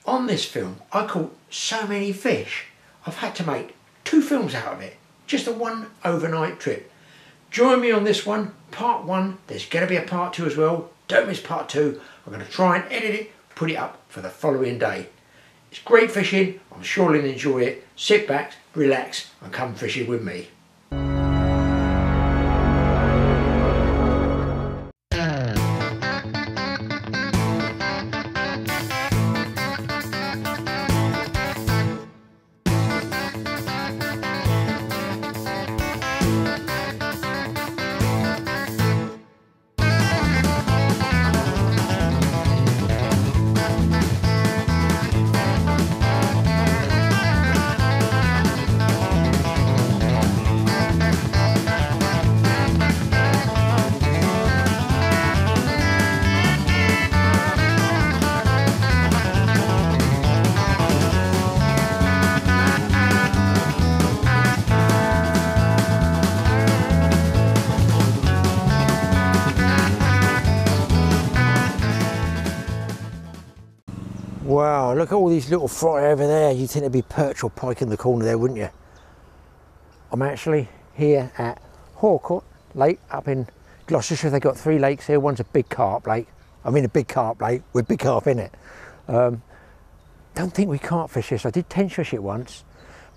On this film, I caught so many fish, I've had to make 2 films out of it. Just a 1 overnight trip. Join me on this one, part 1. There's going to be a part 2 as well. Don't miss part 2. I'm going to try and edit it, put it up for the following day. It's great fishing. I'm sure you'll enjoy it. Sit back, relax, and come fishing with me. Wow, look at all these little fry over there. You'd think there'd be perch or pike in the corner there, wouldn't you? I'm actually here at Hawcote Lake up in Gloucestershire. They've got 3 lakes here. One's a big carp lake. I mean a big carp lake with big carp in it. Don't think we can't fish this. I did tench fish it once,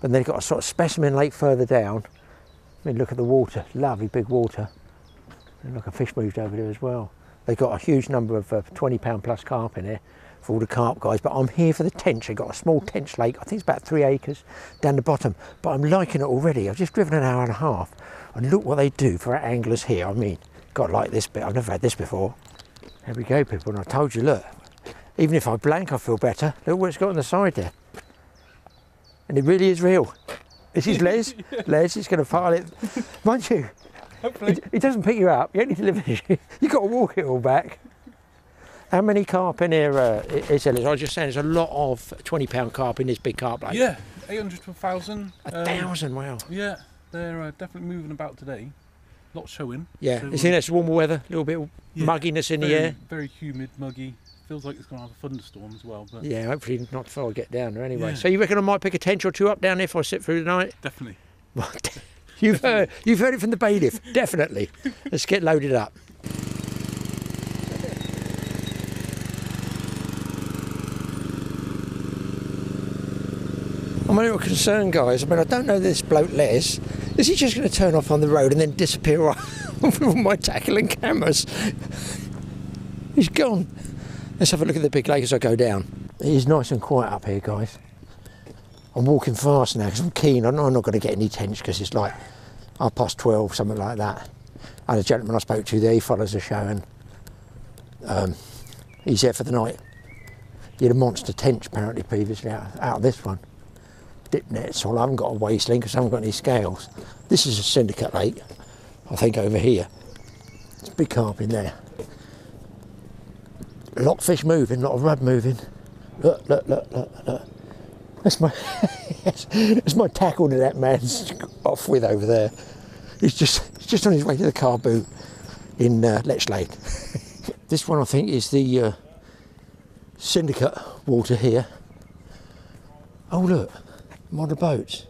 but they've got a sort of specimen lake further down. I mean, look at the water, lovely big water. And look, a fish moved over there as well. They've got a huge number of 20-pound plus carp in here for all the carp guys, but I'm here for the tench. They've got a small tench lake, I think it's about 3 acres down the bottom, but I'm liking it already. I've just driven an hour and a half, and look what they do for our anglers here. I mean, got to like this bit. I've never had this before. There we go, people, and I told you, look, even if I blank, I feel better. Look what it's got on the side there. And it really is real. This is Les. Les is going to file it. Mind you, hopefully. It doesn't pick you up. You don't need to live in You've got to walk it all back. How many carp in here is there? I was just saying there's a lot of 20-pound carp in this big carp lake. Yeah, 800 to 1,000. 1,000, wow. Yeah, they're definitely moving about today. Lots showing. Yeah, so, you see that's warmer weather, a little bit of mugginess in the air. Very humid, muggy. Feels like it's going to have a thunderstorm as well. But yeah, hopefully not before I get down there anyway. Yeah. So you reckon I might pick a tench or 2 up down there if I sit through the night? Definitely. You've heard it from the bailiff, definitely. Let's get loaded up. I'm a little concerned, guys. I mean, I don't know this bloke Les. Is he just going to turn off on the road and then disappear with my tackle and cameras? He's gone. Let's have a look at the big lake as I go down. It is nice and quiet up here, guys. I'm walking fast now because I'm keen. I'm not going to get any tench because it's like 12:30, something like that. And a gentleman I spoke to there, he follows the show, and he's there for the night. He had a monster tench apparently previously out of this one. Dip nets, well, I haven't got a waist link because I haven't got any scales. This is a syndicate lake, I think, over here. There's big carp in there. A lot of fish moving, a lot of rudd moving. Look, look, look, look, look. That's my tackle that that man's off with over there. He's just on his way to the car boot in Lech Lake. This one, I think, is the syndicate water here. Oh, look. Model boats.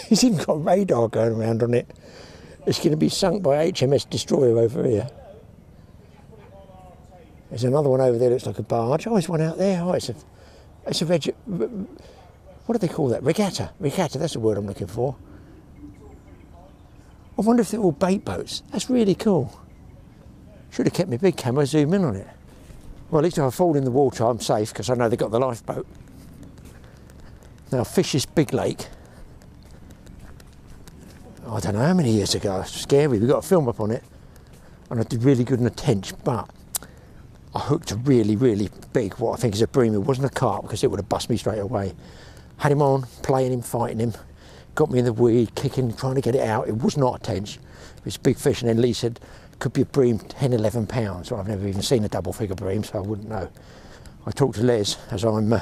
He's even got radar going around on it. It's going to be sunk by HMS Destroyer over here. There's another one over there. Looks like a barge. Oh, there's one out there. Oh, it's a what do they call that? Regatta. Regatta. That's the word I'm looking for. I wonder if they're all bait boats. That's really cool. Should have kept my big camera zoom in on it. Well, at least if I fall in the water, I'm safe because I know they've got the lifeboat. Now, I fished this big lake, I don't know how many years ago. It's scary. We got a film up on it, and I did really good in a tench, but I hooked a really, really big, what I think is a bream. It wasn't a carp because it would have bust me straight away. Had him on, playing him, fighting him, got me in the weed, kicking, trying to get it out. It was not a tench. It was a big fish, and then Lee said, could be a bream, 10, 11 pounds. Well, I've never even seen a double figure bream, so I wouldn't know. I talked to Les as I'm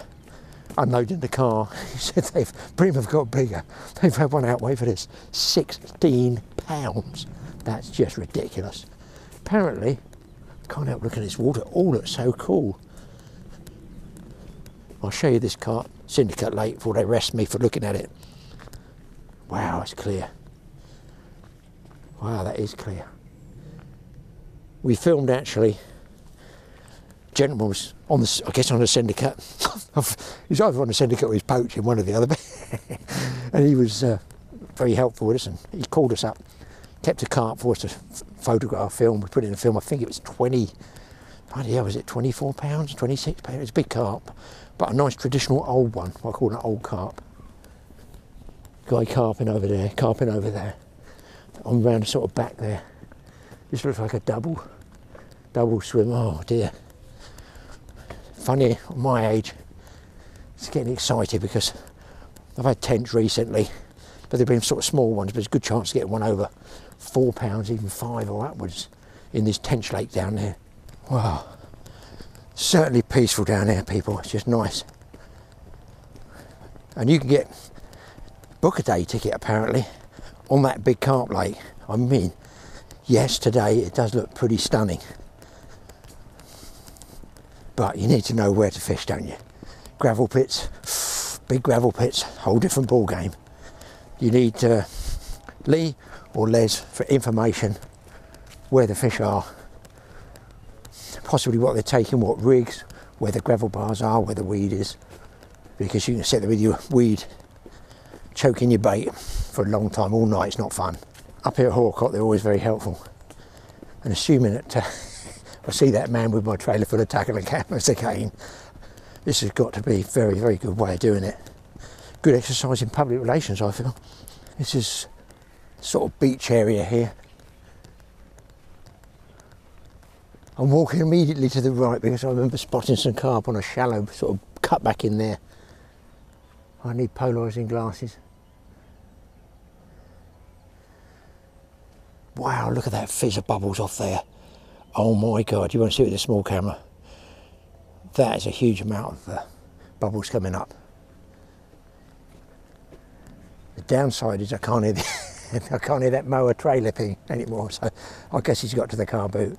unloading the car. He said bream have got bigger. They've had one out, wait for this, 16 pounds. That's just ridiculous. Apparently, can't help looking at this water. It all looks so cool. I'll show you this carp, Syndicate Lake, before they arrest me for looking at it. Wow, it's clear. Wow, that is clear. We filmed actually. Gentleman was on the, I guess on the Syndicate. He's either on the Syndicate or he's poaching, one or the other. And he was very helpful with us, and he called us up, kept a carp for us to photograph, film. We put it in a film. I think it was 20. Bloody hell, was it 24 pounds, 26 pounds? It was a big carp, but a nice traditional old one. I call it an old carp. Guy carping over there, carping over there. I'm round the sort of back there. This looks like a double swim. Oh dear. Funny, at my age, it's getting excited because I've had tench recently, but they've been sort of small ones, but there's a good chance to get one over 4 pounds, even 5 or upwards in this Tench Lake down there. Wow. Certainly peaceful down there, people. It's just nice. And you can book a day ticket apparently on that big carp lake. I mean, yes, today it does look pretty stunning. But you need to know where to fish, don't you? Gravel pits, big gravel pits, whole different ball game. You need Lee or Les for information where the fish are, possibly what they're taking, what rigs, where the gravel bars are, where the weed is, because you can sit there with your weed choking your bait for a long time, all night. It's not fun. Up here at Hawcote, they're always very helpful. And assuming that I see that man with my trailer full of tackle and cameras again, this has got to be a very, very good way of doing it. Good exercise in public relations, I feel. This is sort of beach area here. I'm walking immediately to the right because I remember spotting some carp on a shallow sort of cut back in there. I need polarising glasses. Wow, look at that fizz of bubbles off there. Oh my God, you won't see it with a small camera. That is a huge amount of bubbles coming up. The downside is I can't hear I can't hear that mower trailer thing anymore, so I guess he's got to the car boot.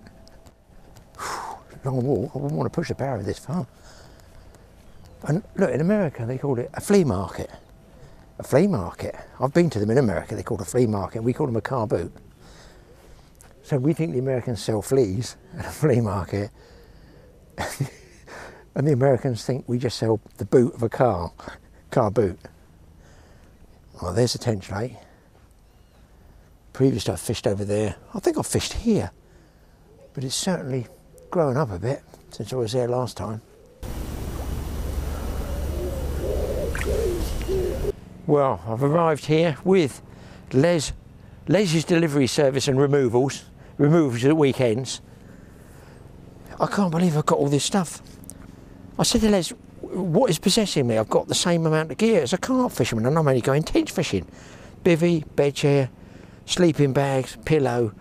Long walk, I wouldn't want to push the barrier this far. And look, in America they call it a flea market. A flea market. I've been to them in America, they call it a flea market, we call them a car boot. So we think the Americans sell fleas at a flea market, and the Americans think we just sell the boot of a car boot. Oh, there's a Tench Lake. Previously I fished over there. I think I fished here, but it's certainly grown up a bit since I was there last time. Well, I've arrived here with Les's delivery service and removals at weekends. I can't believe I've got all this stuff. I said to Les, what is possessing me? I've got the same amount of gear as a carp fisherman and I'm only going tench fishing. Bivvy, bed chair, sleeping bags, pillow,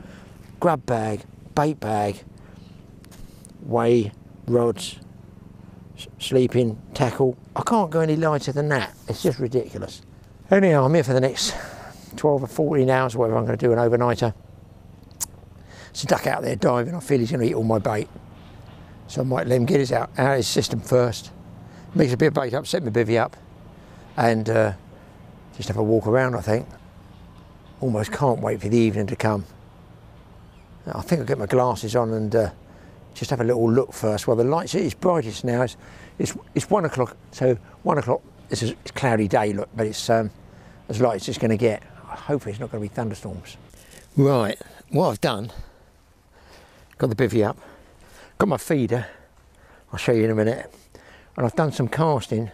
grub bag, bait bag, weigh, rods, sleeping, tackle. I can't go any lighter than that. It's just ridiculous. Anyhow, I'm here for the next 12 or 14 hours, whatever I'm going to do, an overnighter. There's a duck out there diving. I feel he's going to eat all my bait. So I might let him get out of his system first. Mix a bit of bait up, set my bivvy up, and just have a walk around, I think. Almost can't wait for the evening to come. I think I'll get my glasses on and just have a little look first. Well, the lights at its brightest now. It's 1 o'clock, so 1 o'clock, it's a cloudy day, look, but it's as light as it's going to get. Hopefully it's not going to be thunderstorms. Right, what I've done, got the bivvy up, got my feeder, I'll show you in a minute, and I've done some casting,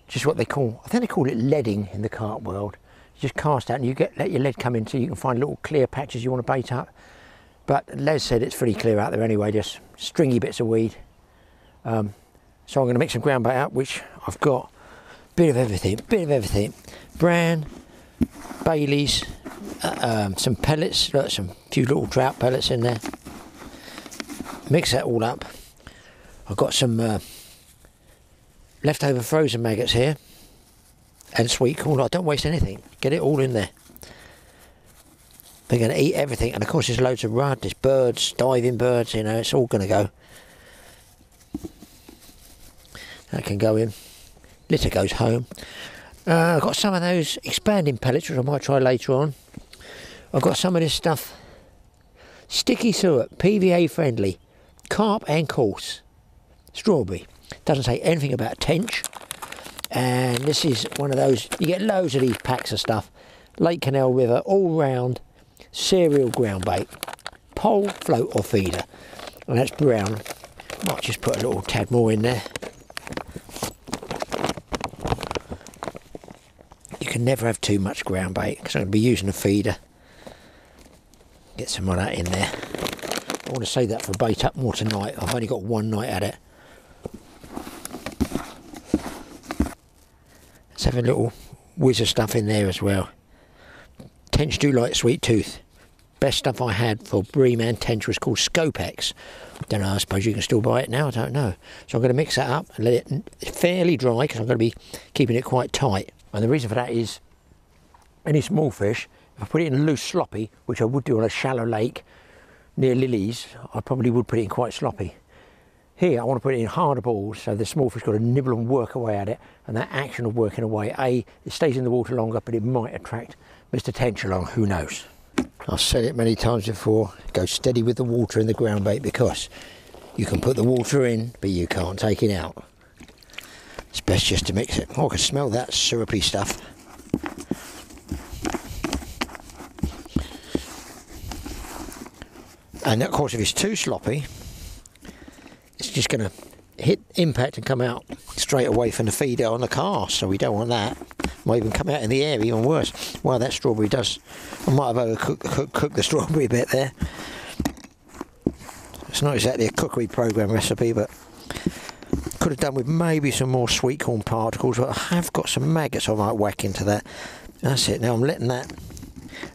just what they call, I think they call it leading in the carp world. You just cast out and you let your lead come in so you can find little clear patches you want to bait up. But Les said it's pretty clear out there anyway, just stringy bits of weed. So I'm going to mix some ground bait up, which I've got bit of everything. Bran, Baileys, some pellets, look, some few little trout pellets in there. Mix that all up. I've got some leftover frozen maggots here and sweet corn. I don't waste anything. Get it all in there. They're going to eat everything, and of course there's loads of rudd, there's birds, diving birds, you know, it's all going to go. That can go in. Litter goes home. I've got some of those expanding pellets, which I might try later on. I've got some of this stuff. Sticky suet, PVA friendly, carp and coarse. Strawberry. Doesn't say anything about tench. And this is one of those, you get loads of these packs of stuff. Lake Canal River, all round, cereal ground bait. Pole, float or feeder. And that's brown. Might just put a little tad more in there. You can never have too much ground bait because I'm going to be using a feeder. Get some of that in there. I want to save that for bait up more tonight. I've only got one night at it. Let's have a little whiz of stuff in there as well. Tench do like sweet tooth. Best stuff I had for bream and tench was called Scopex. Don't know, I suppose you can still buy it now, I don't know. So I'm going to mix that up and let it fairly dry because I'm going to be keeping it quite tight. And the reason for that is any small fish, if I put it in loose sloppy, which I would do on a shallow lake near lilies, I probably would put it in quite sloppy. Here I want to put it in harder balls so the small fish got to nibble and work away at it, and that action of working away, it stays in the water longer, but it might attract Mr. Tench along, who knows. I've said it many times before, go steady with the water in the ground bait because you can put the water in but you can't take it out. It's best just to mix it. Oh, I can smell that syrupy stuff. And of course if it's too sloppy, it's just going to hit impact and come out straight away from the feeder on the cast, so we don't want that. Might even come out in the air, even worse. Wow, that strawberry does. I might have overcooked the strawberry a bit there. It's not exactly a cookery program recipe, but could have done with maybe some more sweet corn particles, but I have got some maggots I might whack into that. That's it. Now I'm letting that.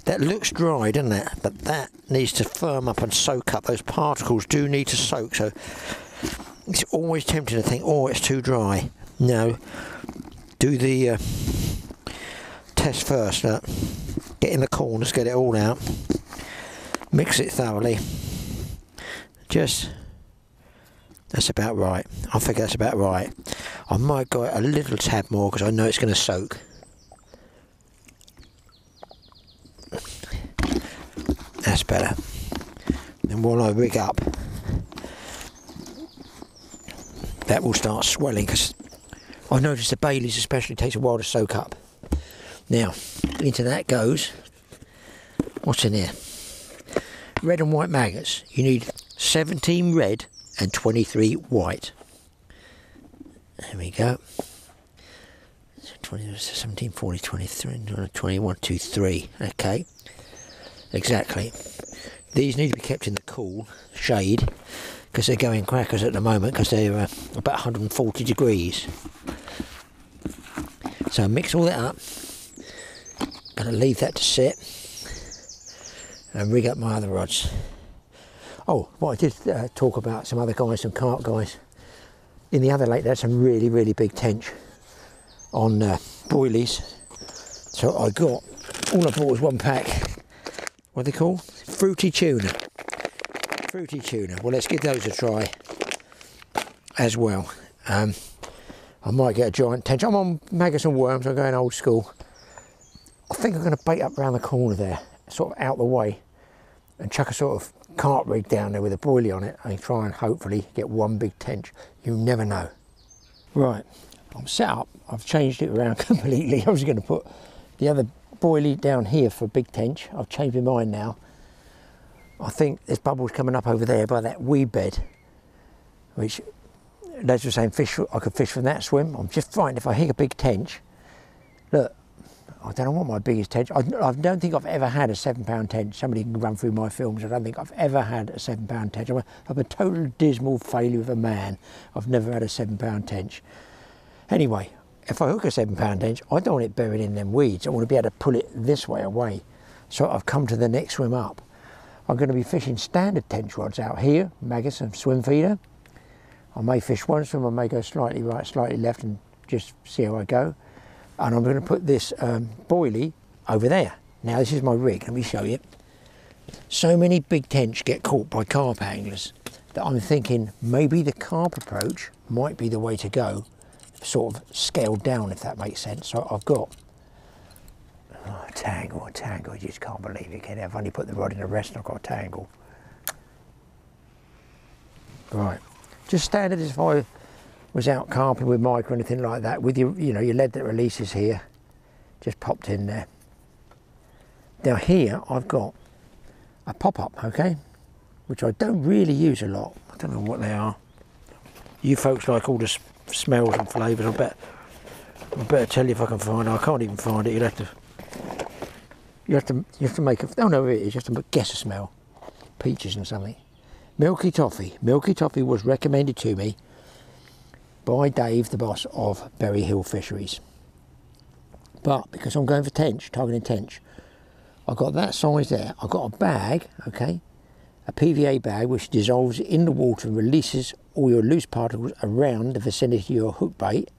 That looks dry, doesn't it? But that needs to firm up and soak up. Those particles do need to soak, so it's always tempting to think, oh, it's too dry. No. Do the test first. Get in the corners, get it all out. Mix it thoroughly. That's about right. I think that's about right. I might go a little tad more because I know it's going to soak. That's better. Then while I rig up, that will start swelling because I've noticed the Baileys especially takes a while to soak up. Now, into that goes, what's in here? Red and white maggots. You need 17 red and 23 white. There we go. 20, 17, 40, 23, 21, 2, 3. Okay. Exactly. These need to be kept in the cool shade because they're going crackers at the moment because they're about 140 degrees. So mix all that up. Gonna leave that to sit and rig up my other rods. Oh, well, I did talk about some other guys, some carp guys. In the other lake, there's some really, really big tench on boilies. So I got, all I bought was one pack. What are they called? Fruity tuna. Fruity tuna. Well, let's give those a try as well. I might get a giant tench. I'm on maggots and worms. I'm going old school. I think I'm going to bait up around the corner there, sort of out the way, and chuck a sort of carp rig down there with a boilie on it and try and hopefully get one big tench. You never know. Right, I'm set up. I've changed it around completely. I was going to put the other boilie down here for big tench. I've changed my mind now. I think there's bubbles coming up over there by that weed bed, which Les was saying I could fish from that swim. I'm just finding if I hit a big tench, look, I don't know what my biggest tench. I don't think I've ever had a 7-pound tench. Somebody can run through my films. I don't think I've ever had a 7-pound tench. I'm a total dismal failure of a man. I've never had a 7-pound tench. Anyway, if I hook a 7-pound tench, I don't want it buried in them weeds. I want to be able to pull it this way away. So I've come to the next swim up. I'm going to be fishing standard tench rods out here, maggots and swim feeder. I may fish one swim, I may go slightly right, slightly left and just see how I go. And I'm going to put this boilie over there. Now this is my rig, let me show you. So many big tench get caught by carp anglers that I'm thinking maybe the carp approach might be the way to go. sort of scaled down, if that makes sense. So I've got a tangle, you just can't believe it, can you? I've only put the rod in a rest and I've got a tangle. Right, just standard as if I was out carping with Mike or anything like that, with your, you know, your lead that releases here, just popped in there. Now here I've got a pop-up, okay, which I don't really use a lot. I don't know what they are. You folks like all the smells and flavours. I better tell you if I can find it. I can't even find it. You have to make a, oh no, it is, you have to guess a smell. Peaches and something. Milky toffee. Milky toffee was recommended to me by Dave, the boss of Berry Hill Fisheries. But because I'm going for Tench, targeting Tench, I've got that size there. I've got a bag, okay, a PVA bag which dissolves in the water and releases all your loose particles around the vicinity of your hook bait.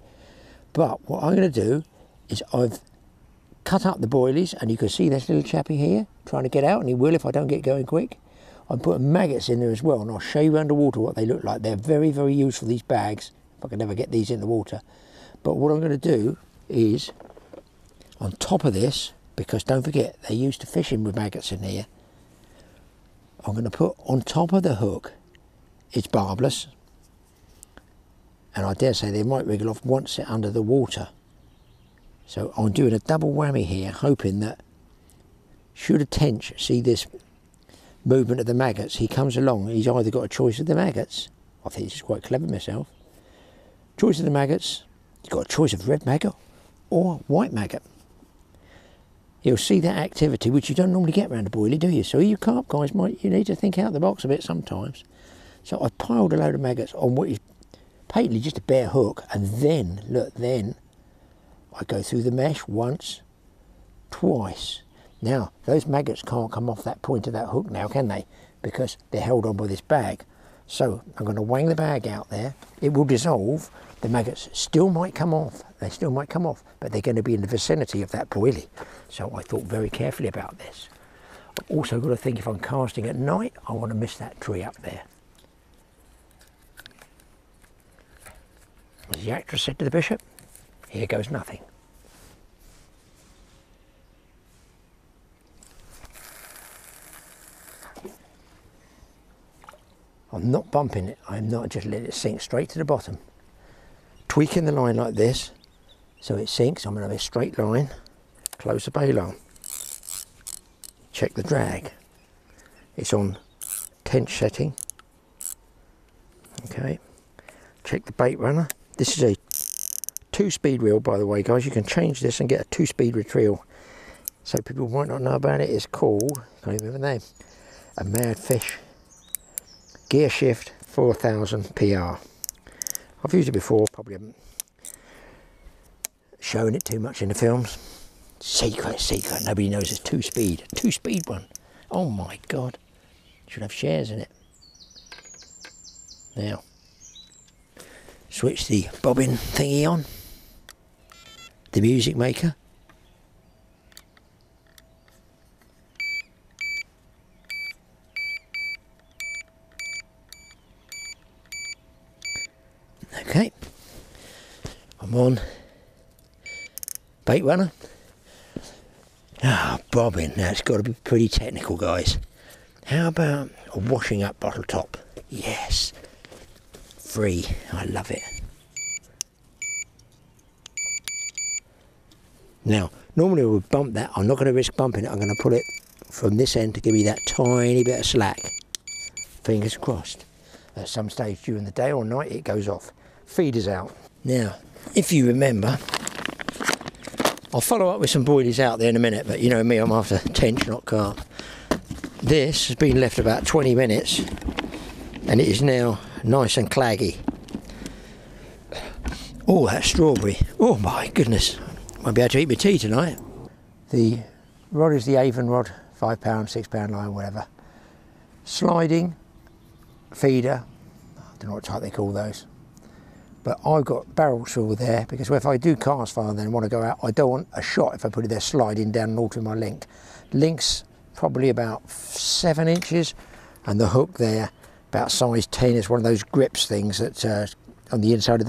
But what I'm going to do is I've cut up the boilies, and you can see this little chappy here trying to get out, and he will if I don't get going quick. I'm putting maggots in there as well, and I'll show you underwater what they look like. They're very, very useful, these bags, if I can ever get these in the water. But what I'm going to do is, on top of this, because don't forget, they're used to fishing with maggots in here, I'm going to put on top of the hook, it's barbless, and I dare say they might wriggle off once they're under the water. So I'm doing a double whammy here, hoping that should a tench see this movement of the maggots, he comes along, he's either got a choice of the maggots, I think this is quite clever myself, choice of the maggots, he's got a choice of red maggot or white maggot. You'll see that activity, which you don't normally get around a boilie, do you? So you carp guys, you need to think out the box a bit sometimes. So I piled a load of maggots on what is patently just a bare hook, and then, look, then I go through the mesh once, twice. Now, those maggots can't come off that point of that hook now, can they? Because they're held on by this bag. So I'm going to wang the bag out there. It will dissolve. The maggots still might come off. They still might come off, but they're going to be in the vicinity of that boilie. So I thought very carefully about this. I've also got to think, if I'm casting at night, I want to miss that tree up there. As the actress said to the bishop, here goes nothing. I'm not bumping it, I'm not, just letting it sink straight to the bottom. Tweaking the line like this, so it sinks. I'm going to have a straight line, close the bail on. Check the drag. It's on tench setting. Okay. Check the bait runner. This is a 2-speed reel, by the way, guys. You can change this and get a 2-speed reel. So people might not know about it. It's called, I can't even remember the name, a Mad Fish Gear Shift 4000 PR. I've used it before, probably haven't shown it too much in the films. Secret, nobody knows it's 2-speed. A 2-speed one. Oh my God. Should have shares in it. Now, switch the bobbin thingy on. The music maker. Okay, I'm on bait runner. Ah, bobbin. Now it's got to be pretty technical, guys. How about a washing up bottle top? Yes, free. I love it. Now, normally I would bump that. I'm not going to risk bumping it. I'm going to pull it from this end to give me that tiny bit of slack. Fingers crossed. At some stage during the day or night, it goes off. Feeders out. Now, if you remember, I'll follow up with some boilies out there in a minute, but you know me, I'm after tench, not carp. This has been left about 20 minutes, and it is now nice and claggy. Oh, that strawberry. Oh my goodness. Won't be able to eat my tea tonight. The rod is the Avon rod, £5, £6 line, whatever. Sliding feeder, I don't know what type they call those. But I've got barrel swivel there, because if I do cast fire and then want to go out, I don't want a shot if I put it there sliding down and altering my length. Length's probably about 7 inches, and the hook there about size 10. Is one of those grips things that on the inside of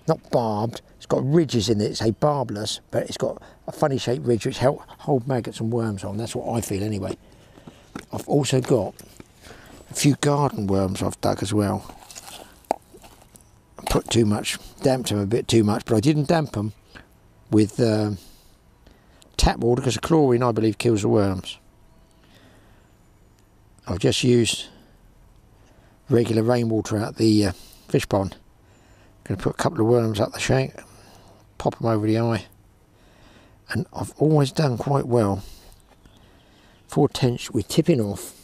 not barbed, it's got ridges in it. It's a barbless, but it's got a funny shaped ridge which help hold maggots and worms on. That's what I feel anyway. I've also got a few garden worms I've dug as well. I put too much, damped them a bit too much, but I didn't damp them with tap water because the chlorine, I believe, kills the worms. I've just used regular rainwater out the fish pond. Going to put a couple of worms up the shank, pop them over the eye, and I've always done quite well for tench with tipping off.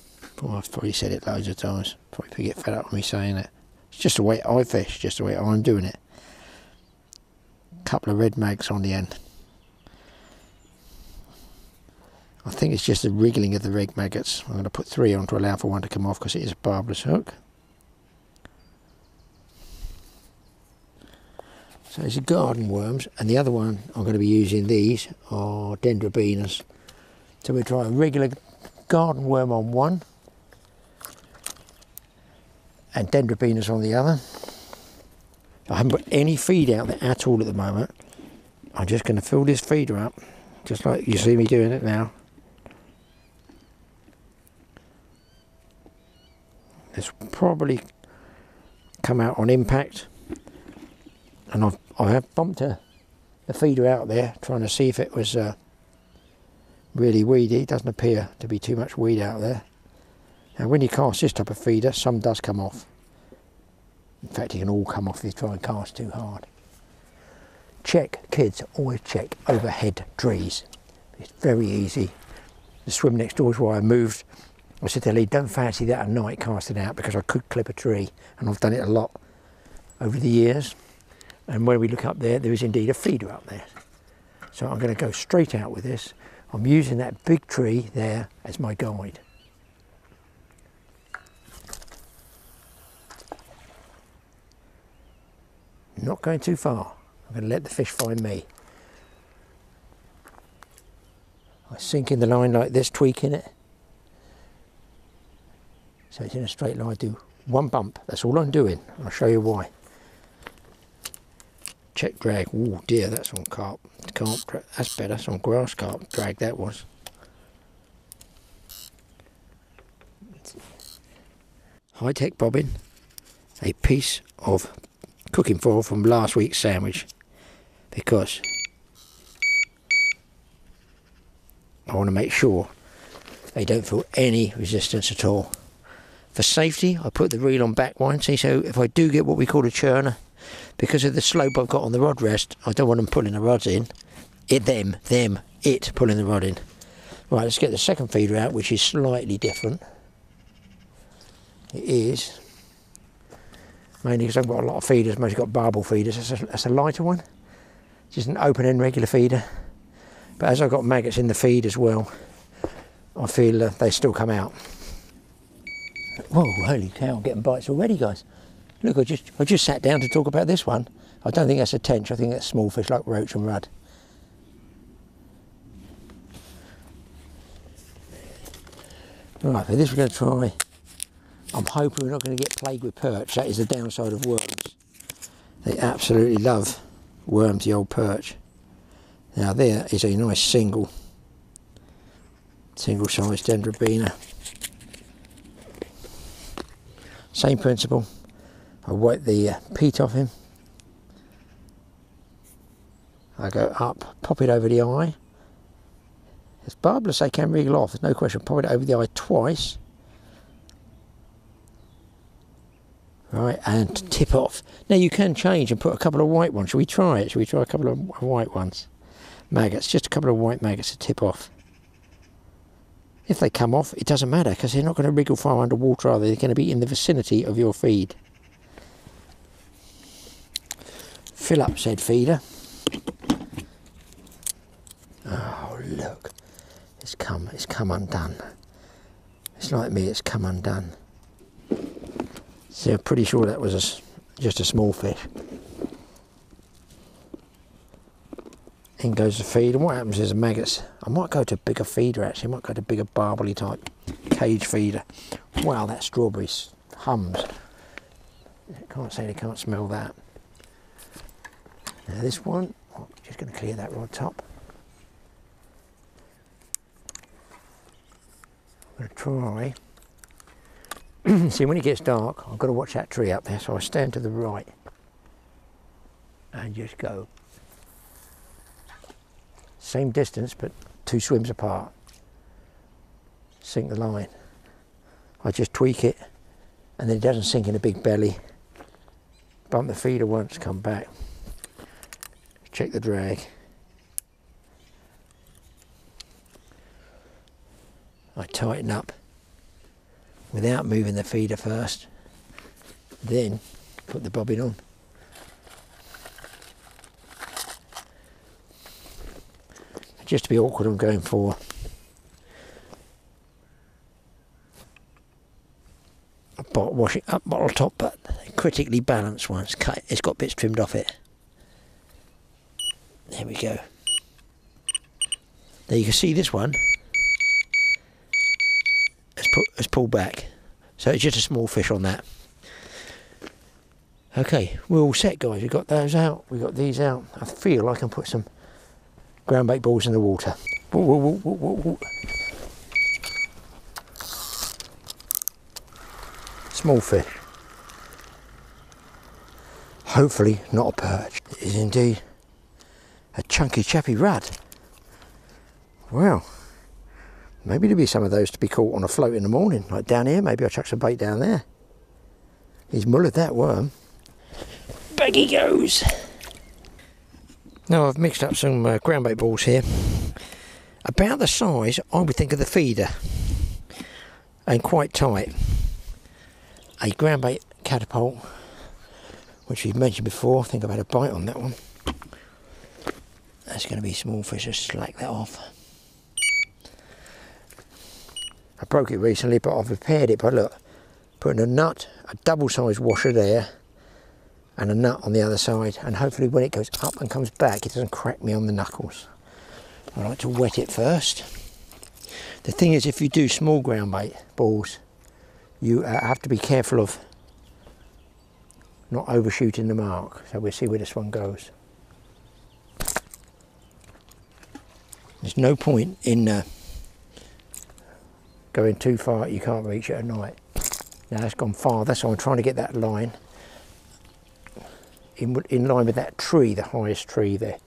Oh, I've probably said it loads of times, probably get fed up with me saying it. It's just the way I fish, just the way I'm doing it. A couple of red mags on the end. I think it's just the wriggling of the red maggots. I'm going to put 3 on to allow for one to come off because it is a barbless hook. So these are garden worms, and the other one I'm going to be using, these are dendrobenas. So we'll try a regular garden worm on one and dendrobenas on the other. I haven't put any feed out there at all at the moment. I'm just going to fill this feeder up, just like you see me doing it now. This will probably come out on impact, and I have bumped the feeder out there trying to see if it was really weedy. It doesn't appear to be too much weed out there. Now when you cast this type of feeder, some does come off. In fact, it can all come off if you try and cast too hard. Check, kids, always check overhead trees. It's very easy. The swim next door is why I moved. I said to Lee, don't fancy that at night casting out, because I could clip a tree, and I've done it a lot over the years. And when we look up there, there is indeed a feeder up there. So I'm going to go straight out with this. I'm using that big tree there as my guide. Not going too far. I'm going to let the fish find me. I sink in the line like this, tweaking it. So it's in a straight line. I do one bump. That's all I'm doing. I'll show you why. Check drag. Oh dear, that's on carp. That's better. That's on grass carp drag. That was. High-tech bobbin. A piece of cooking foil from last week's sandwich, because I want to make sure they don't feel any resistance at all. For safety, I put the reel on back wind, see, so if I do get what we call a churner, because of the slope I've got on the rod rest, I don't want them pulling the rods in. It pulling the rod in. Right, let's get the second feeder out, which is slightly different. It is, mainly because I've got a lot of feeders, mostly got barbel feeders. That's a lighter one, just an open end regular feeder. But as I've got maggots in the feed as well, I feel they still come out. Whoa, holy cow, I'm getting bites already, guys. Look, I just sat down to talk about this one. I don't think that's a tench, I think that's small fish like roach and rudd. Right, for this we're going to try, I'm hoping we're not going to get plagued with perch. That is the downside of worms. They absolutely love worms, the old perch. Now there is a nice single sized dendrobena. Same principle. I wipe the peat off him. I go up, pop it over the eye. It's barbless, they can wriggle off, there's no question. Pop it over the eye twice. Right, and tip off. Now you can change and put a couple of white ones. Shall we try it? Shall we try a couple of white ones? Maggots, just a couple of white maggots to tip off. If they come off, it doesn't matter, because they're not going to wriggle far underwater, are they? They're going to be in the vicinity of your feed. Fill up said feeder. Oh look, it's come undone. It's like me, it's come undone. So I'm pretty sure that was just a small fish. In goes the feed, and what happens is the maggots, I might go to a bigger feeder actually, I might go to a bigger barbely type cage feeder. Wow, that strawberry hums. I can't say they can't smell that. Now this one, I'm just going to clear that rod top. I'm going to try. See, when it gets dark, I've got to watch that tree up there, so I stand to the right and just go. Same distance, but 2 swims apart. Sink the line. I just tweak it, and then it doesn't sink in a big belly. Bump the feeder once, come back. Check the drag. I tighten up without moving the feeder first, then put the bobbin on. Just to be awkward, I'm going for a washing up bottle top, but critically balanced one. It's got bits trimmed off it. There we go. Now you can see this one has pulled back, so it's just a small fish on that. Okay, we're all set, guys. We've got those out, we've got these out. I feel I can put some ground bait balls in the water. Whoa, whoa, whoa, whoa, whoa. Small fish. Hopefully not a perch. It is indeed a chunky chappy rudd. Well, maybe there'll be some of those to be caught on a float in the morning, like down here. Maybe I'll chuck some bait down there. He's mullered that worm. Back he goes. Now I've mixed up some ground bait balls here, about the size I would think of the feeder, and quite tight. A ground bait catapult, which we've mentioned before. I think I've had a bite on that one. That's going to be small fish, just slack that off. I broke it recently, but I've repaired it by, look, putting a nut, a double-sized washer there, and a nut on the other side, and hopefully when it goes up and comes back it doesn't crack me on the knuckles. I like to wet it first. The thing is, if you do small ground bait balls, you have to be careful of not overshooting the mark. So we'll see where this one goes. There's no point in going too far you can't reach it at night. Now it's gone farther, so I'm trying to get that line in line with that tree, the highest tree there.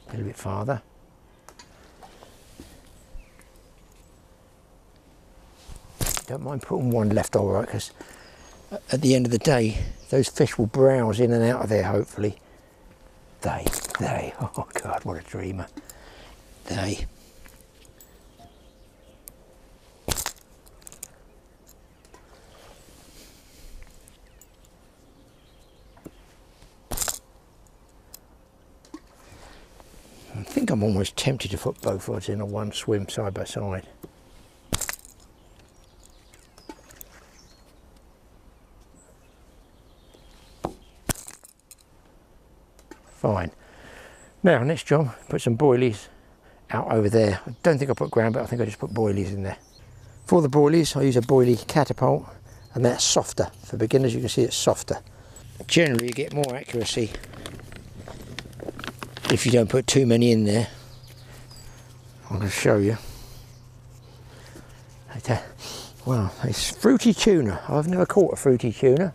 A little bit farther. Don't mind putting one left, all right, because at the end of the day, those fish will browse in and out of there, hopefully. They, oh God, what a dreamer. They. I think I'm almost tempted to put both rods in on one swim side by side. Fine. Now, next job, put some boilies out over there. I don't think I put ground, but I think I just put boilies in there. For the boilies, I use a boilie catapult, and that's softer. For beginners, you can see it's softer. Generally, you get more accuracy if you don't put too many in there. I'm going to show you. Well, it's fruity tuna. I've never caught a fruity tuna.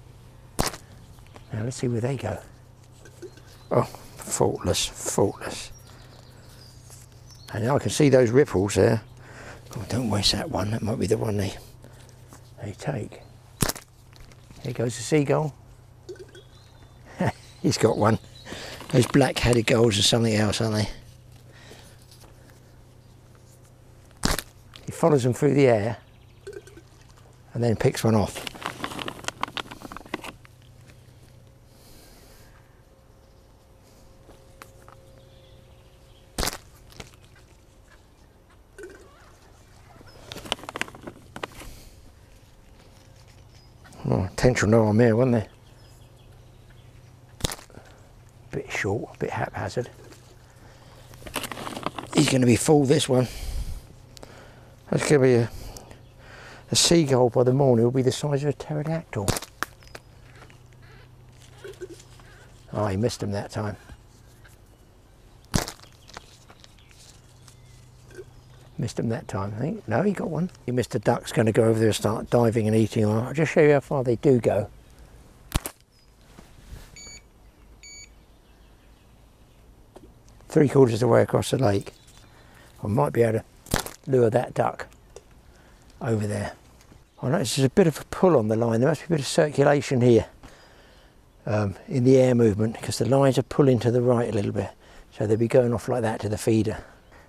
Now, let's see where they go. Oh, faultless, faultless. And now I can see those ripples there. Oh, don't waste that one. That might be the one they take. Here goes the seagull. He's got one. Those black-headed gulls are something else, aren't they? He follows them through the air and then picks one off. Oh, Tench will know I'm here, won't they? Bit short, a bit haphazard. He's going to be full, this one. That's going to be A seagull by the morning will be the size of a pterodactyl. Oh, he missed him that time. Missed him that time, I think. No, he got one. Mr. Duck's going to go over there and start diving and eating. I'll just show you how far they do go. Three-quarters of the way across the lake. I might be able to lure that duck over there. I notice there's a bit of a pull on the line. There must be a bit of circulation here in the air movement, because the lines are pulling to the right a little bit. So they'll be going off like that to the feeder.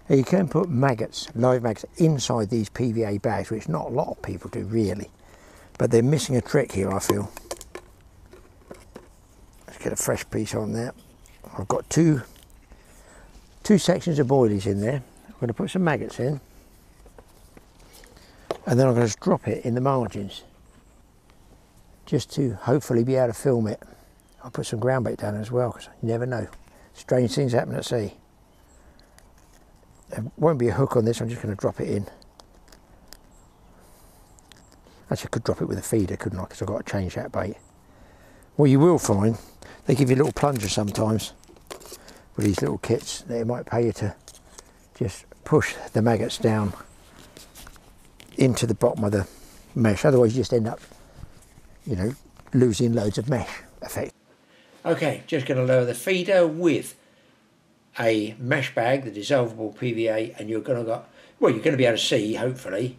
Now you can put maggots, live maggots, inside these PVA bags, which not a lot of people do really. But they're missing a trick here, I feel. Let's get a fresh piece on there. I've got two sections of boilies in there. I'm going to put some maggots in. And then I'm going to just drop it in the margins, just to hopefully be able to film it. I'll put some ground bait down as well, because you never know. Strange things happen at sea. There won't be a hook on this, I'm just going to drop it in. Actually, I could drop it with a feeder, couldn't I? Because I've got to change that bait. Well, you will find they give you a little plunger sometimes with these little kits. They might pay you to just push the maggots down into the bottom of the mesh. Otherwise, you just end up, you know, losing loads of mesh effect. Okay, just going to lower the feeder with a mesh bag, the dissolvable PVA, and you're going to you're going to be able to see, hopefully,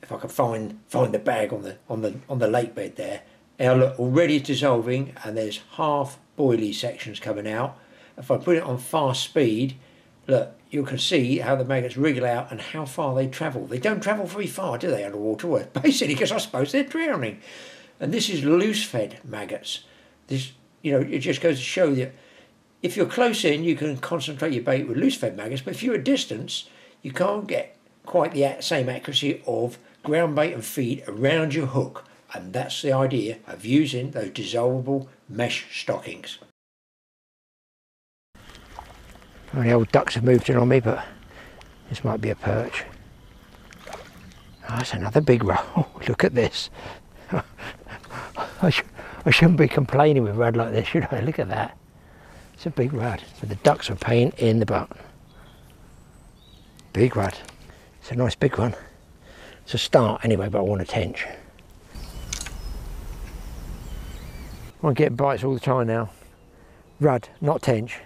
if I can find the bag on the lake bed there. Now look, already it's dissolving, and there's half boilie sections coming out. If I put it on fast speed, look, you can see how the maggots wriggle out and how far they travel. They don't travel very far, do they, underwater? Well, basically, because I suppose they're drowning. And this is loose-fed maggots. This, you know, it just goes to show that if you're close in, you can concentrate your bait with loose-fed maggots, but if you're at distance, you can't get quite the same accuracy of ground bait and feed around your hook. And that's the idea of using those dissolvable mesh stockings. Well, the old ducks have moved in on me, but this might be a perch. Oh, that's another big rod. Oh, look at this. I shouldn't be complaining with a rod like this, should I? Look at that. It's a big rod, but the ducks are paying in the butt. Big rod. It's a nice big one. It's a start anyway, but I want a tench. I'm getting bites all the time now. Rudd, not tench.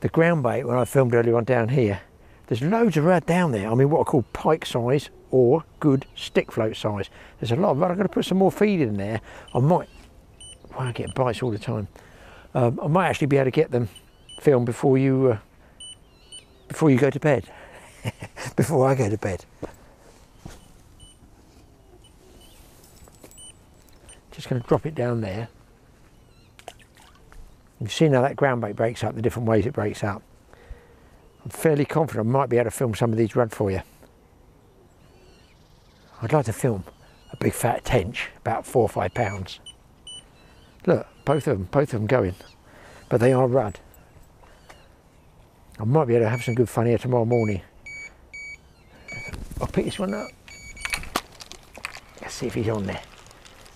The ground bait, when I filmed earlier on down here, there's loads of rudd down there. I mean, what I call pike size or good stick float size. There's a lot of rudd. I'm going to put some more feed in there. I might, well, I get bites all the time. I might actually be able to get them filmed before you go to bed. Before I go to bed. Just going to drop it down there. You've seen how that ground bait breaks up, the different ways it breaks up. I'm fairly confident I might be able to film some of these rudd for you. I'd like to film a big fat tench, about 4 or 5 pounds. Look, both of them going, but they are rudd. I might be able to have some good fun here tomorrow morning. I'll pick this one up. Let's see if he's on there.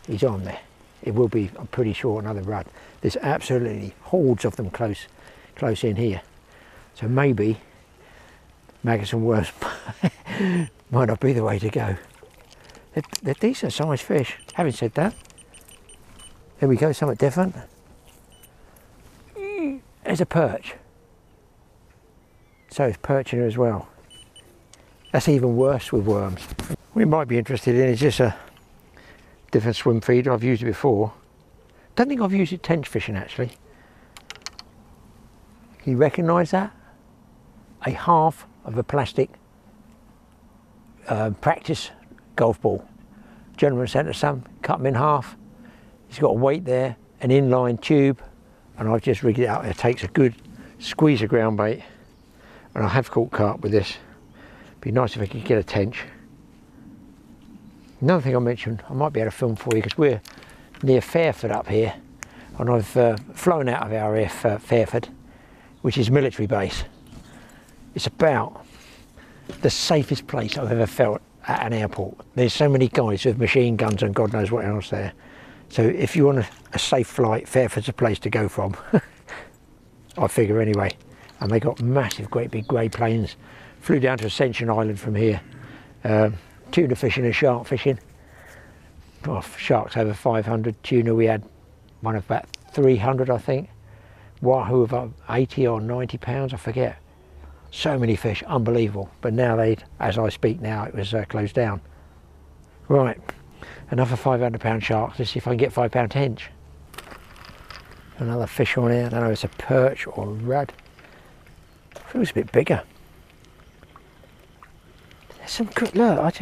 He's on there. It will be, I'm pretty sure, another rudd. There's absolutely hordes of them close in here. So maybe maggots and worms might not be the way to go. They're decent sized fish. Having said that, there we go, something different. There's a perch. So it's perch in here as well. That's even worse with worms. What you might be interested in is just a different swim feeder. I've used it before. Don't think I've used it tench fishing actually. Can you recognise that? A half of a plastic practice golf ball. Gentleman sent us some, cut them in half. It's got a weight there, an inline tube, and I've just rigged it out. It takes a good squeeze of ground bait, and I have caught carp with this. Be nice if I could get a tench. Another thing I mentioned, I might be able to film for you because we're near Fairford up here, and I've flown out of our Fairford, which is military base. It's about the safest place I've ever felt at an airport. There's so many guys with machine guns and God knows what else there. So if you want a safe flight, Fairford's a place to go from. I figure anyway. And they got massive, great big grey planes. Flew down to Ascension Island from here. Tuna fishing and shark fishing. Oh, sharks over 500. Tuna we had one of about 300 I think. Wahoo of 80 or 90 pounds, I forget. So many fish, unbelievable. But now as I speak now, it was closed down. Right, another 500-pound shark. Let's see if I can get 5-pound tench. Another fish on here. I don't know if it's a perch or a rudd. Feels a bit bigger. There's some good, look,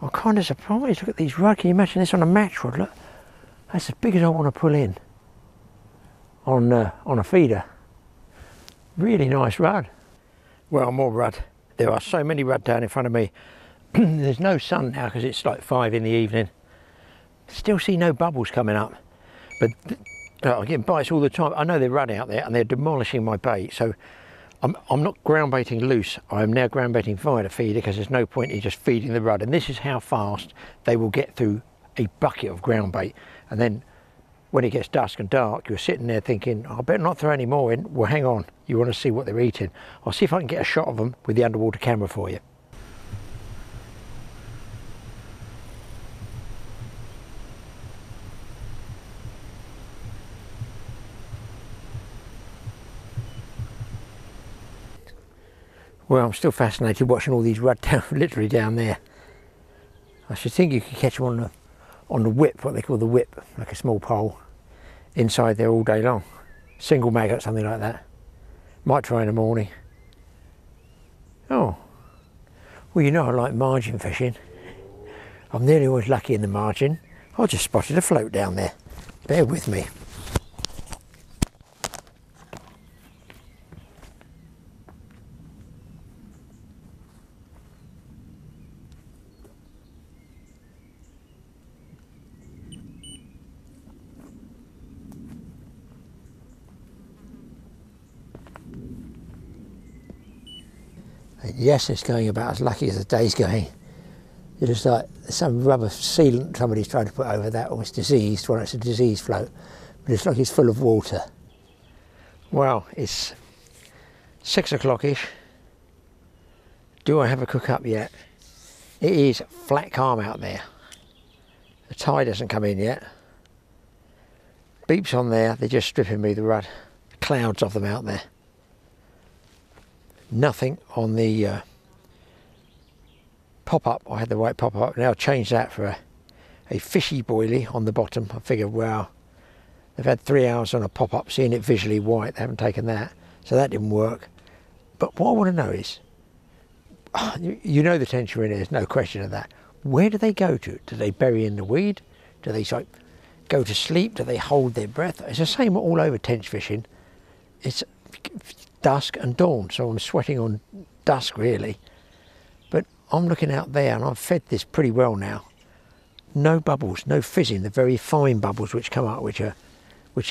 I'm kind of surprised. Look at these rudd. Can you imagine this on a match rod? Look, that's as big as I want to pull in on a feeder. Really nice rudd. Well, more rudd. There are so many rudd down in front of me. There's no sun now because it's like 5 in the evening. Still see no bubbles coming up. But I'm getting bites all the time. I know they're rudd out there and they're demolishing my bait. So I'm not ground baiting loose. I'm now ground baiting via the feeder because there's no point in just feeding the rudd. And this is how fast they will get through a bucket of ground bait. And then when it gets dusk and dark, you're sitting there thinking, I better not throw any more in. Well, hang on, you want to see what they're eating. I'll see if I can get a shot of them with the underwater camera for you. Well, I'm still fascinated watching all these rudd down, literally down there. I should think you could catch them on the whip, what they call the whip, like a small pole, inside there all day long. Single maggot, something like that. Might try in the morning. Oh, well, you know I like margin fishing. I'm nearly always lucky in the margin. I just spotted a float down there. Bear with me. Yes, it's going about as lucky as the day's going. It's just like some rubber sealant somebody's trying to put over that, or it's diseased. Well, it's a diseased float, but it's like it's full of water. Well, it's 6 o'clock-ish. Do I have a cook up yet? It is flat calm out there. The tide hasn't come in yet. Beeps on there, they're just stripping me the rudd. Clouds of them out there. Nothing on the pop-up. I had the white pop-up. Now I've changed that for a fishy boilie on the bottom. I figured, well, they've had 3 hours on a pop-up, seeing it visually white. They haven't taken that, so that didn't work. But what I want to know is, you know the tench are in there, there's no question of that. Where do they go to? Do they bury in the weed? Do they like go to sleep? Do they hold their breath? It's the same all over tench fishing. It's dusk and dawn, so I'm sweating on dusk really. But I'm looking out there and I've fed this pretty well now. No bubbles, no fizzing, the very fine bubbles which come up, which are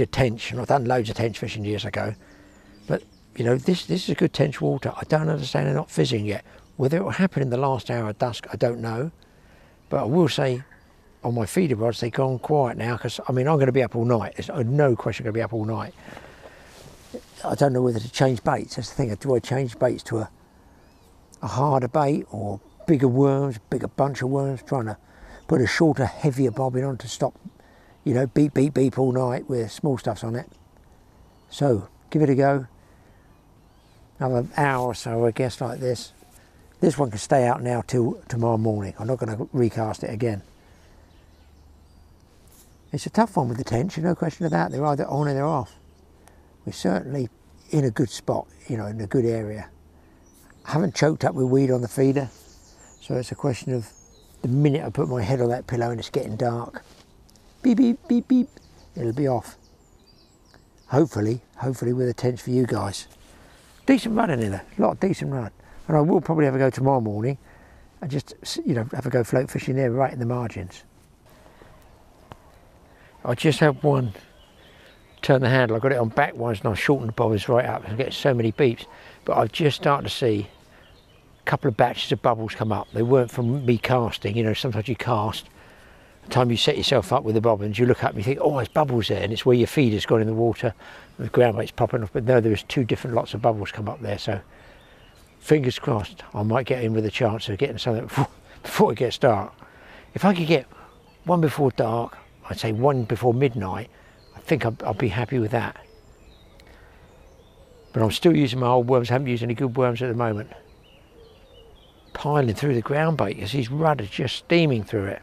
tench. And I've done loads of tench fishing years ago. But you know, this is a good tench water. I don't understand they're not fizzing yet. Whether it will happen in the last hour of dusk, I don't know. But I will say, on my feeder rods, they've gone quiet now, because I mean, I'm going to be up all night. There's no question I'm going to be up all night. I don't know whether to change baits. That's the thing. Do I change baits to a harder bait, or bigger worms, bigger bunch of worms, trying to put a shorter, heavier bobbin on to stop, you know, beep, beep, beep all night with small stuffs on it. So, give it a go. Another hour or so, I guess, like this. This one can stay out now till tomorrow morning. I'm not going to recast it again. It's a tough one with the tench, no question of that. They're either on or they're off. We're certainly in a good spot, you know, in a good area. I haven't choked up with weed on the feeder, so it's a question of the minute I put my head on that pillow and it's getting dark, beep, beep, beep, beep, it'll be off. Hopefully with a tench for you guys. Decent run in there, a lot of decent run. And I will probably have a go tomorrow morning and just, you know, have a go float fishing there right in the margins. I just had one turn the handle. I got it on back once and I shortened the bobbins right up. I get so many beeps, but I've just started to see couple of batches of bubbles come up. They weren't from me casting. You know, sometimes you cast, the time you set yourself up with the bobbins, you look up and you think, oh, there's bubbles there, and it's where your feeder's gone in the water, the ground bait's popping off. But no, there was 2 different lots of bubbles come up there. So fingers crossed, I might get in with a chance of getting something before it gets dark. If I could get one before dark, I'd say one before midnight, I think I'll be happy with that. But I'm still using my old worms. I haven't used any good worms at the moment. Piling through the ground bait because these rudd are just steaming through it.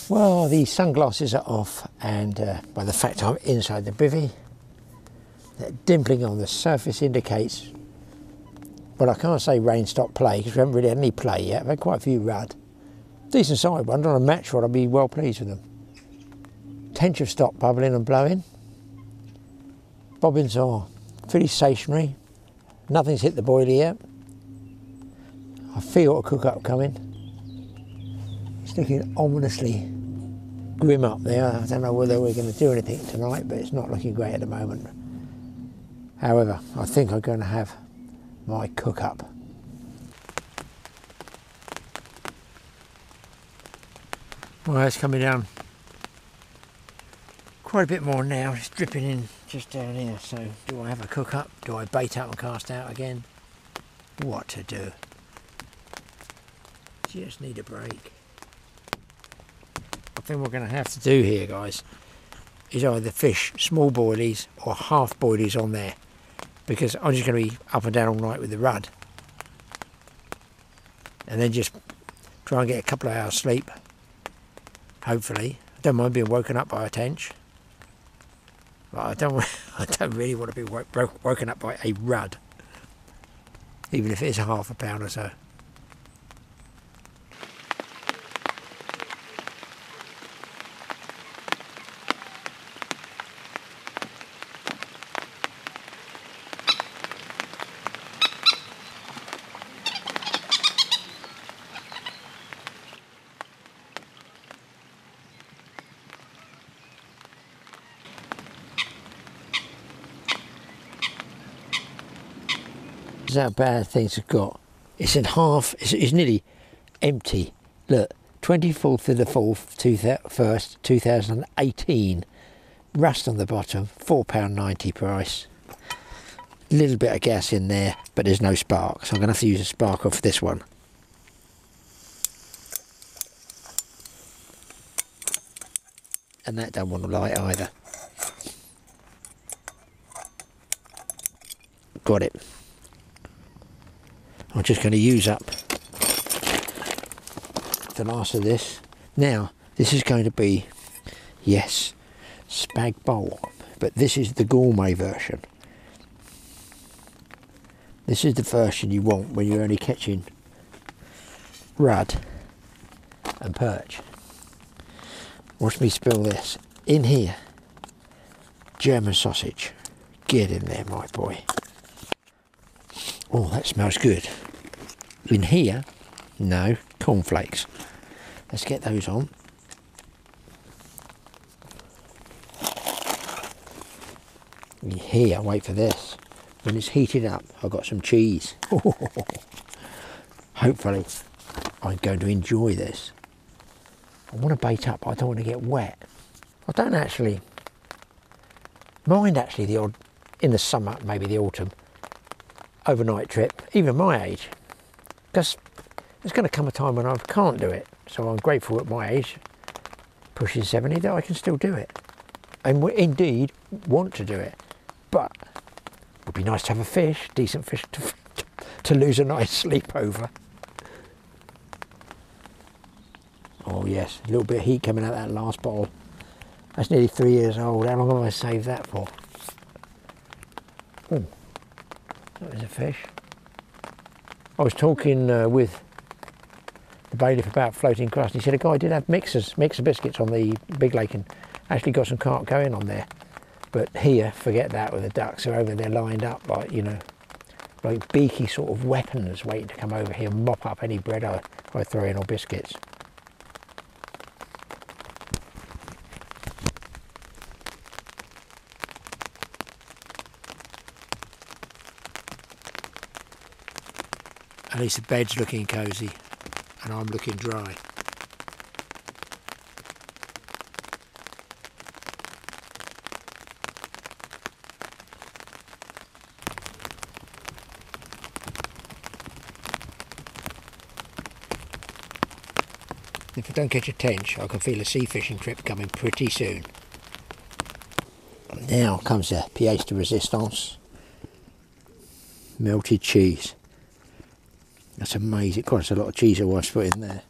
Well, the sunglasses are off, and by the fact I'm inside the bivvy, that dimpling on the surface indicates, well, I can't say rain stop play because we haven't really had any play yet. I've had quite a few rudd. Decent sized ones. On a match rod, I'd be well pleased with them. Tench have stopped bubbling and blowing. Bobbins are pretty stationary. Nothing's hit the boiler yet. I feel a cook up coming. It's looking ominously grim up there. I don't know whether we're going to do anything tonight, but it's not looking great at the moment. However, I think I'm going to have my cook up. Well, it's coming down quite a bit more now. It's dripping in just down here. So do I have a cook up? Do I bait out and cast out again? What to do? Just need a break. I think what we're going to have to do here, guys, is either fish small boilies or half boilies on there, because I'm just going to be up and down all night with the rudd, and then just try and get a couple of hours sleep, hopefully. I don't mind being woken up by a tench, but I don't really want to be woken up by a rudd, even if it is half a pound or so. Is that bad things have got? It's in half, it's nearly empty. Look, 24th of the 4th, 1st, 2018. Rust on the bottom, £4.90 price. Little bit of gas in there, but there's no spark, so I'm going to have to use a sparkle for this one. And that don't want to light either. Got it. I'm just going to use up the last of this. Now, this is going to be, yes, spag bowl, but this is the gourmet version. This is the version you want when you're only catching rudd and perch. Watch me spill this. In here, German sausage. Get in there, my boy. Oh, that smells good. In here, no, cornflakes. Let's get those on. In here, wait for this. When it's heated up, I've got some cheese. Hopefully, I'm going to enjoy this. I want to bait up, but I don't want to get wet. I don't actually mind the odd, in the summer, maybe the autumn, overnight trip, even my age, because there's going to come a time when I can't do it. So I'm grateful at my age, pushing 70, that I can still do it, and indeed want to do it. But it would be nice to have a fish, decent fish, to lose a nice sleep over. Oh yes, a little bit of heat coming out of that last bottle. That's nearly 3 years old. How long have I saved that for? Oh. That was a fish. I was talking with the bailiff about floating crust. He said a guy did have mixer biscuits on the big lake and actually got some carp going on there. But here, forget that, with the ducks are over there lined up like, you know, like beaky sort of weapons waiting to come over here and mop up any bread I throw in or biscuits. At least the bed's looking cosy and I'm looking dry. If I don't catch a tench, I can feel a sea fishing trip coming pretty soon. Now comes the pièce de résistance. Melted cheese. That's amazing. God, that's a lot of cheese I want to put in there.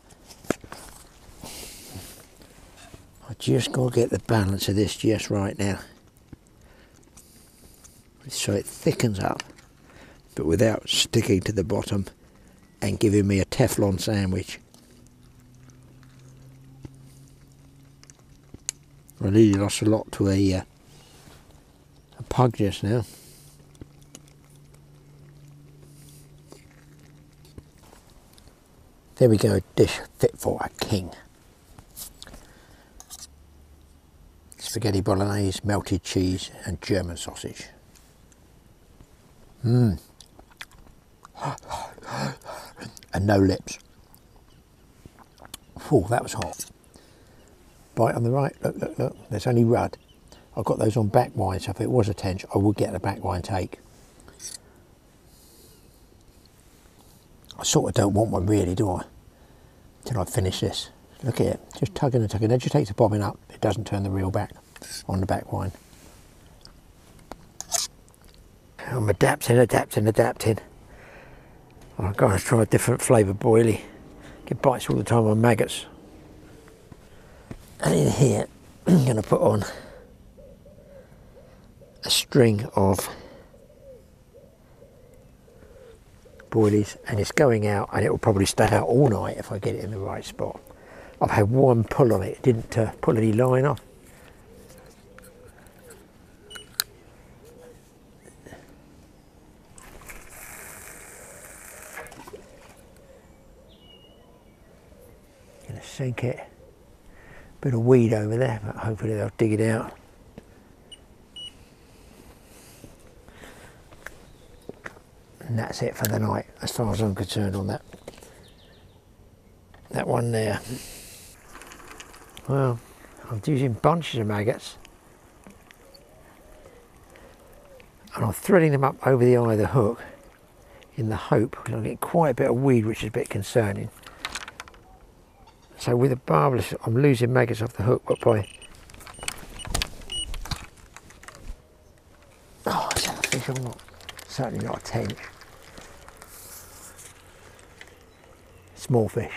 I just got to get the balance of this just right now. So it thickens up, but without sticking to the bottom and giving me a Teflon sandwich. I really lost a lot to a pug just now. There we go, a dish fit for a king. Spaghetti bolognese, melted cheese and German sausage. And no lips. Oh, that was hot. Bite on the right, look, look, look, there's only rudd. I've got those on back wine, so if it was a tench, I would get the back wine take. I sort of don't want one really, do I? Till I finish this. Look at it, just tugging and tugging. It just takes the bobbin up, it doesn't turn the reel back on the back wine. I'm adapting. I'm going to try a different flavour boilie. Get bites all the time on maggots. And in here, I'm going to put on a string of boilies, and it's going out, and it will probably stay out all night if I get it in the right spot. I've had one pull on it, didn't pull any line off. Gonna sink it. Bit of weed over there, but hopefully they'll dig it out. And that's it for the night, as far as I'm concerned on that one there. Well, I'm using bunches of maggots, and I'm threading them up over the eye of the hook in the hope, because I'm getting quite a bit of weed, which is a bit concerning. So with a barbless, I'm losing maggots off the hook, but by... Oh, is that a fish or not? Certainly not a tench. Small fish.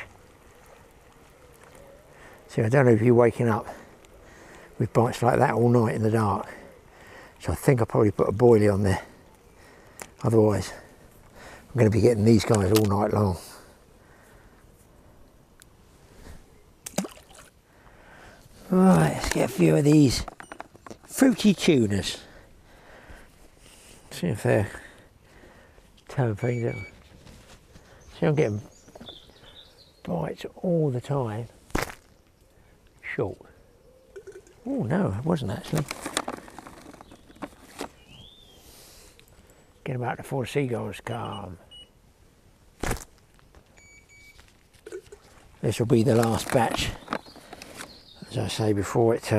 See, I don't know if you're waking up with bites like that all night in the dark. So I think I'll probably put a boilie on there. Otherwise, I'm going to be getting these guys all night long. Right, let's get a few of these fruity tunas. See if they're towing things up. See, I'm getting bites all the time. Short. Oh no, it wasn't actually. Get them out before the seagulls come. This will be the last batch, as I say, before it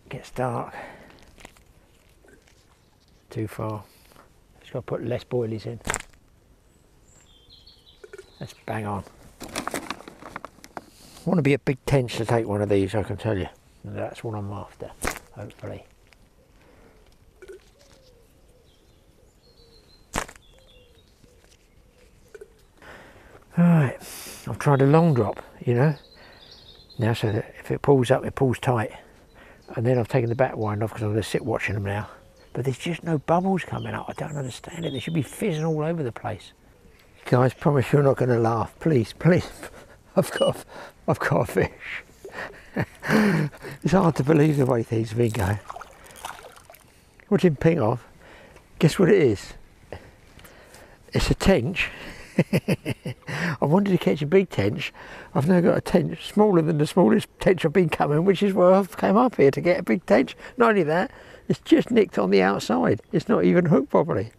gets dark too far. Just got to put less boilies in. That's bang on. I want to be a big tench to take one of these, I can tell you. And that's what I'm after, hopefully. Alright, I've tried a long drop, you know. Now, so that if it pulls up, it pulls tight. And then I've taken the back wind off because I'm going to sit watching them now. But there's just no bubbles coming up. I don't understand it. They should be fizzing all over the place. Guys, promise you're not going to laugh. Please, please. I've got a fish. It's hard to believe the way things have been going. Watch him ping off. Guess what it is? It's a tench. I wanted to catch a big tench. I've now got a tench smaller than the smallest tench I've been coming, which is why I've come up here to get a big tench. Not only that, it's just nicked on the outside. It's not even hooked properly.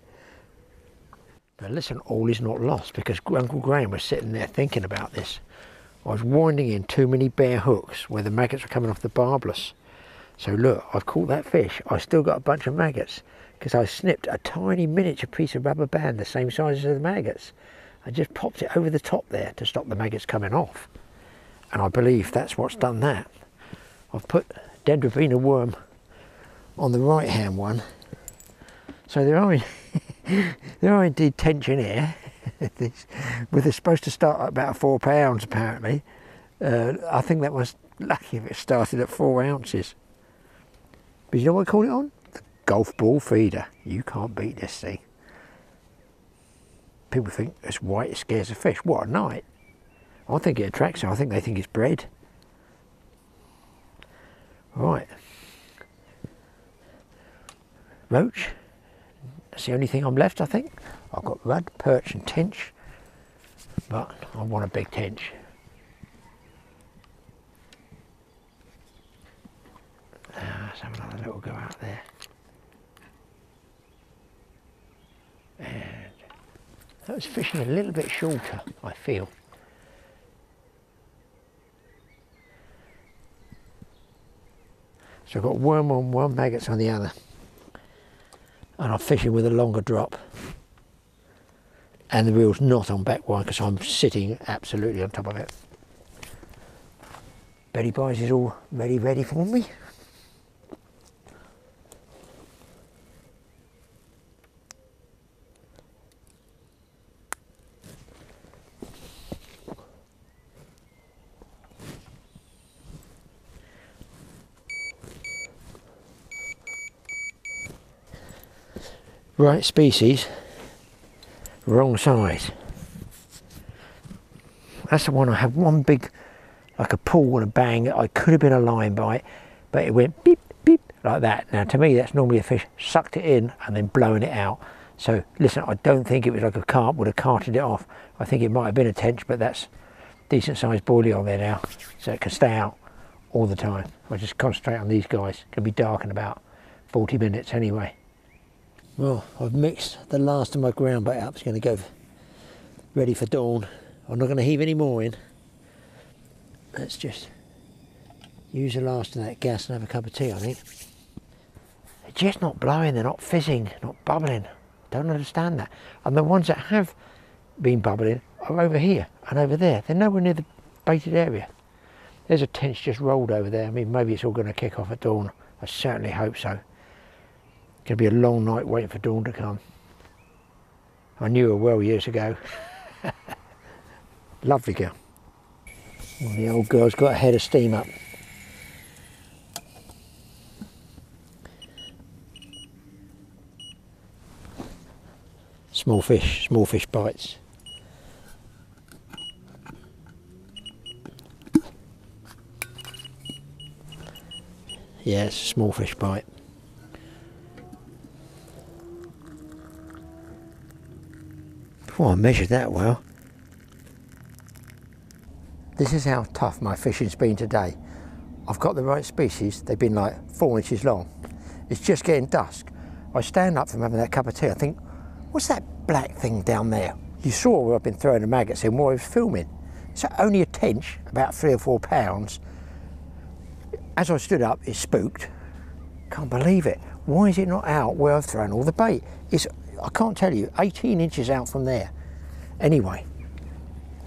Now listen, all is not lost, because Uncle Graeme was sitting there thinking about this. I was winding in too many bare hooks where the maggots were coming off the barbless. So look, I've caught that fish. I still got a bunch of maggots because I snipped a tiny miniature piece of rubber band the same size as the maggots. I just popped it over the top there to stop the maggots coming off. And I believe that's what's done that. I've put Dendrobina worm on the right hand one. So there are indeed tench in here. They're supposed to start at about 4 pounds apparently. I think that was lucky if it started at 4 ounces. But you know what I call it on? The golf ball feeder. You can't beat this thing. People think it's white, it scares a fish. What a night. I think it attracts them. I think they think it's bred. Right. Roach. That's the only thing I'm left, I think. I've got rudd, perch and tench, but I want a big tench. Let's have another little go out there. And that was fishing a little bit shorter, I feel. So I've got worm on one, maggots on the other. And I'm fishing with a longer drop. And the reel's not on back wire because I'm sitting absolutely on top of it. Betty Buys is all ready for me. Right species, wrong size. That's the one I had one big, like a pull and a bang. I could have been a line bite, but it went beep, beep, like that. Now to me that's normally a fish sucked it in and then blowing it out. So listen, I don't think it was like a carp would have carted it off. I think it might have been a tench, but that's decent sized boilie on there now, so it can stay out all the time. I just concentrate on these guys. It's going to be dark in about 40 minutes anyway. Well, I've mixed the last of my ground bait up. It's going to go ready for dawn. I'm not going to heave any more in. Let's just use the last of that gas and have a cup of tea, I think. They're just not blowing, they're not fizzing, not bubbling. Don't understand that. And the ones that have been bubbling are over here and over there. They're nowhere near the baited area. There's a tench just rolled over there. I mean, maybe it's all going to kick off at dawn. I certainly hope so. It's going to be a long night waiting for dawn to come. I knew her well years ago. Lovely girl. Well, the old girl's got a head of steam up. Small fish bites. Yeah, it's a small fish bite. Oh, I measured that well. This is how tough my fishing's been today. I've got the right species. They've been like 4 inches long. It's just getting dusk. I stand up from having that cup of tea. I think, what's that black thing down there? You saw where I've been throwing the maggots in while I was filming. It's only a tench, about 3 or 4 pounds. As I stood up, it spooked. Can't believe it. Why is it not out where I've thrown all the bait? It's, I can't tell you, 18 inches out from there. Anyway,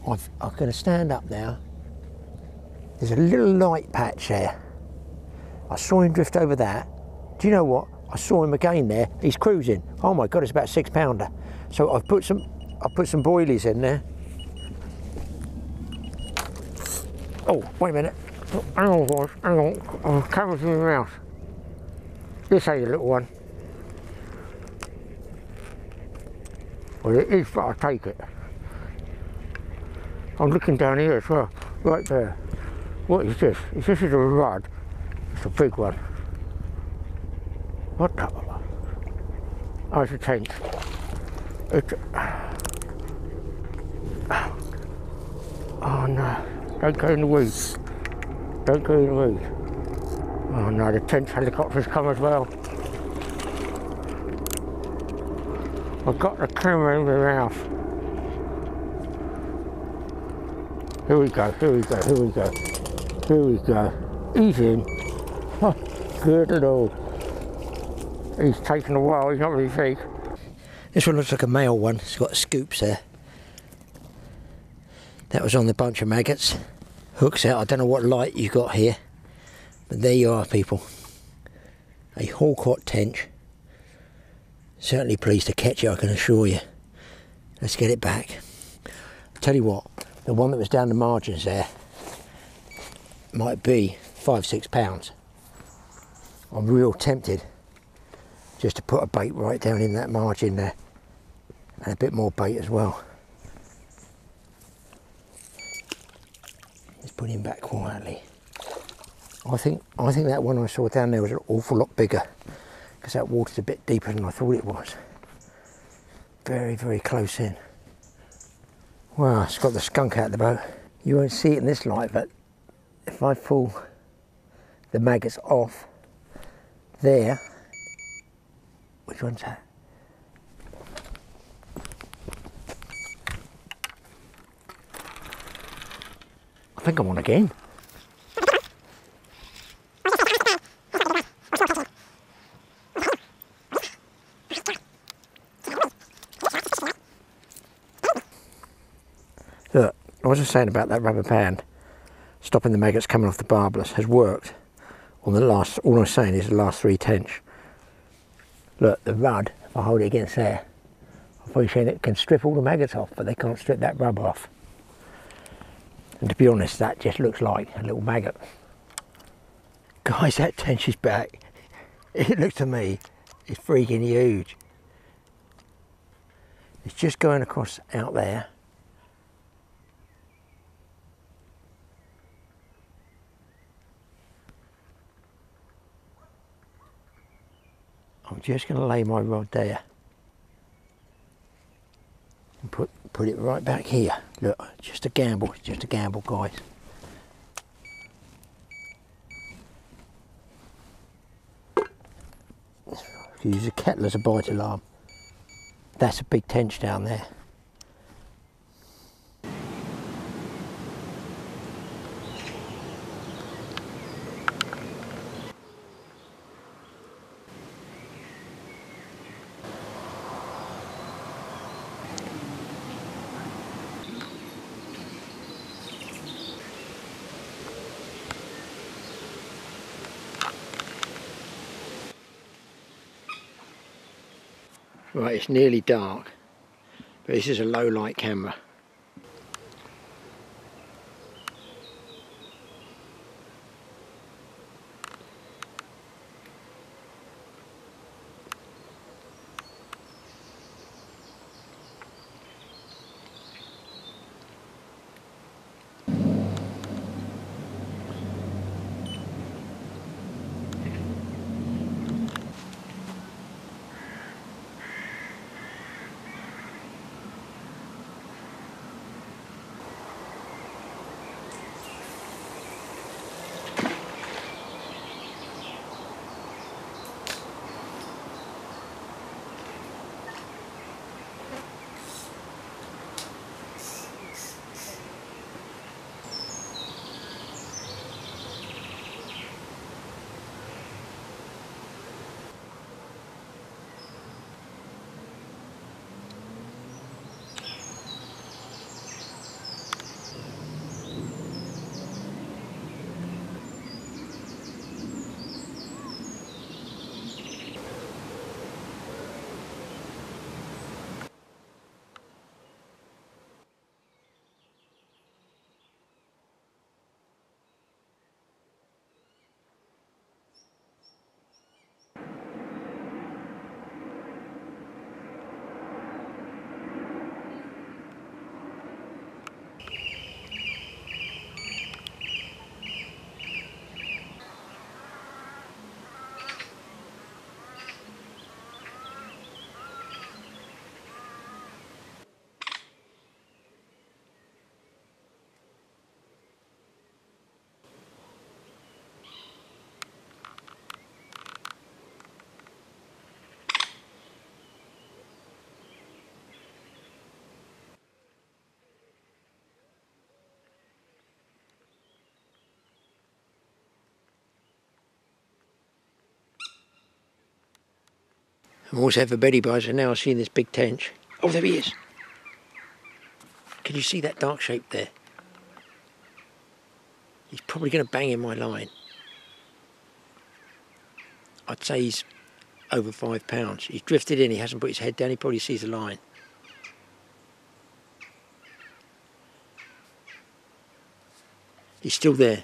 I'm going to stand up now. There's a little light patch there. I saw him drift over that. Do you know what? I saw him again there. He's cruising. Oh my God, it's about a 6 pounder. So I've put some boilies in there. Oh, wait a minute. Oh, hang on, guys. Hang on. Oh, camera's in my mouth. This ain't a little one. Well, it is, but I take it. I'm looking down here as well, right there. What is this? If this is a rod, it's a big one. What the? Oh, it's a tench. It's oh no, don't go in the weeds. Don't go in the weeds. Oh no, the tench helicopter's come as well. I've got the camera in my mouth. Here we go, here we go, here we go. Here we go. He's in. Oh, good at all. He's taken a while, he's not really big. This one looks like a male one. It's got scoops there. That was on the bunch of maggots. Hooks out. I don't know what light you got here. But there you are, people. A Hawcote tench. Certainly pleased to catch it, I can assure you. Let's get it back. I'll tell you what, the one that was down the margins there might be 5-6 pounds. I'm real tempted just to put a bait right down in that margin there, and a bit more bait as well. Let's put him back quietly. I think that one I saw down there was an awful lot bigger, because that water's a bit deeper than I thought it was. Very, very close in. Wow, it's got the skunk out the boat. You won't see it in this light, but if I pull the maggots off there, which one's that? I think I'm on again. Look, I was just saying about that rubber band stopping the maggots coming off the barbless has worked on the last, all I'm saying is the last 3 tench. Look, the rud, if I hold it against there, I've probably seen it can strip all the maggots off, but they can't strip that rub off. And to be honest, that just looks like a little maggot. Guys, that tench is back. It looks to me, it's freaking huge. It's just going across out there. I'm just going to lay my rod there and put it right back here. Look, just a gamble, guys. Use a kettle as a bite alarm. That's a big tench down there. Right, it's nearly dark, but this is a low light camera. I'm also for beddy bites, and now I've seen this big tench. Oh, there he is. Can you see that dark shape there? He's probably going to bang in my line. I'd say he's over 5 pounds. He's drifted in, he hasn't put his head down, he probably sees the line. He's still there.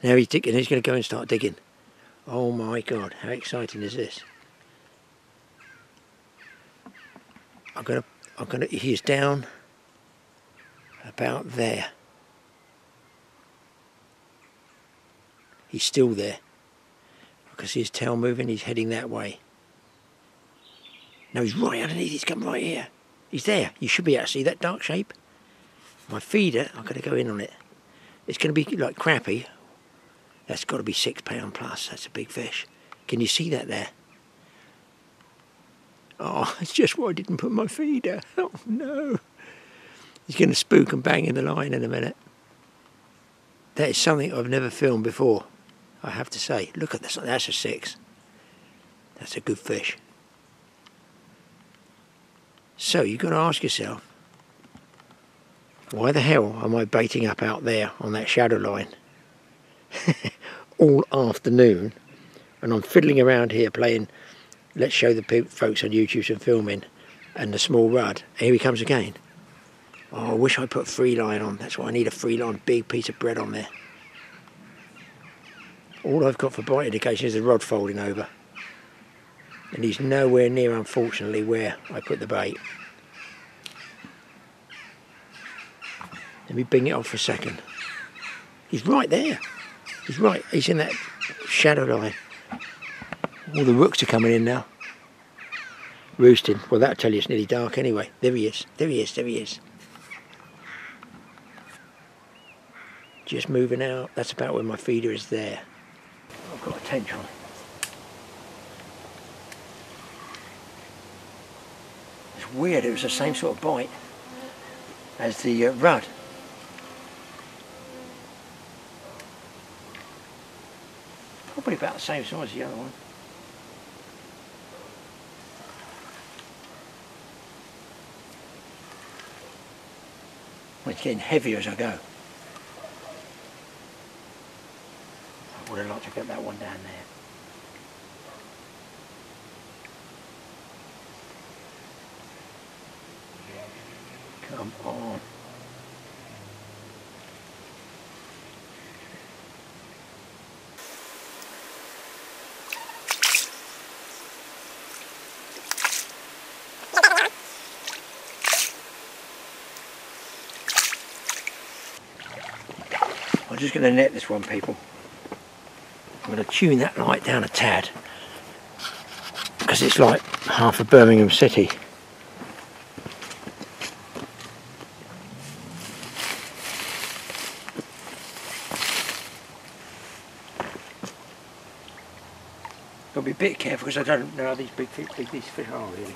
Now he's digging, he's going to go and start digging. Oh my God, how exciting is this? He is down about there. He's still there. I can see his tail moving, he's heading that way. No, he's right underneath, he's come right here. He's there, you should be able to see that dark shape. My feeder, I've got to go in on it. It's going to be like crappie. That's got to be 6 pound plus, that's a big fish. Can you see that there? Oh, it's just why I didn't put my feeder. Oh no. He's going to spook and bang in the line in a minute. That is something I've never filmed before, I have to say. Look at this, that's a 6. That's a good fish. So you've got to ask yourself, why the hell am I baiting up out there on that shadow line all afternoon, and I'm fiddling around here playing Let's Show the folks on YouTube some filming and the small rud. Here he comes again. Oh, I wish I put free line on. That's why I need a free line, big piece of bread on there. All I've got for bite indication is the rod folding over, and he's nowhere near, unfortunately, where I put the bait. Let me bring it off for a second. He's right there. He's right. He's in that shadow line. All the rooks are coming in now. Roosting. Well, that'll tell you it's nearly dark anyway. There he is. There he is. There he is. Just moving out. That's about where my feeder is there. I've got a tench on. It's weird. It was the same sort of bite as the rud. Probably about the same size as the other one. Well, it's getting heavier as I go. I would have liked to get that one down there. Come on. I'm just going to net this one, people. I'm going to tune that light down a tad, because it's like half of Birmingham City. Got to be a bit careful because I don't know how these big fish are really.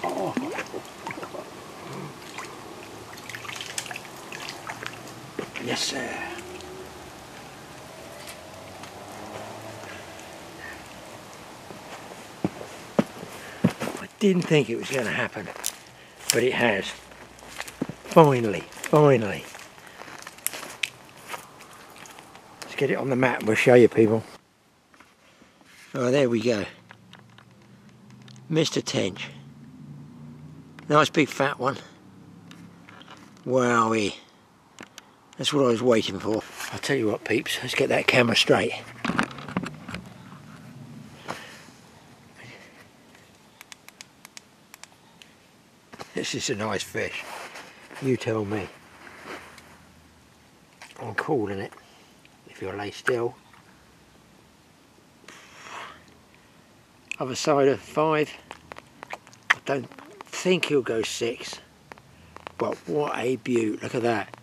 Oh. Yes, sir. I didn't think it was going to happen, but it has. Finally, finally. Let's get it on the mat and we'll show you, people. Oh, there we go. Mr. Tench. Nice big fat one. Wowie. That's what I was waiting for. I'll tell you what, peeps, let's get that camera straight. This is a nice fish. You tell me. I'm calling it. If you'll lay still. Other side of 5. I don't think he'll go 6. But what a beaut. Look at that.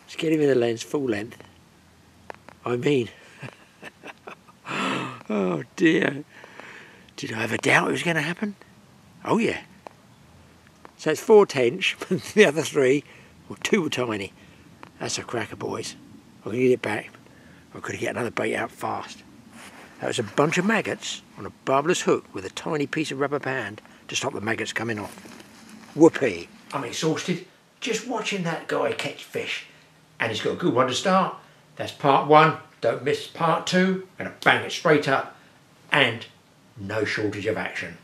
Let's get him in the lens, full length. I mean. Oh dear. Did I ever doubt it was going to happen? Oh yeah. So it's 4 tench, the other 3, well 2 were tiny. That's a cracker, boys. I can get it back. I've got to get another bait out fast. That was a bunch of maggots on a barbless hook with a tiny piece of rubber band to stop the maggots coming off. Whoopee. I'm exhausted just watching that guy catch fish. And he's got a good one to start. That's part 1. Don't miss part 2. Gonna bang it straight up. And no shortage of action.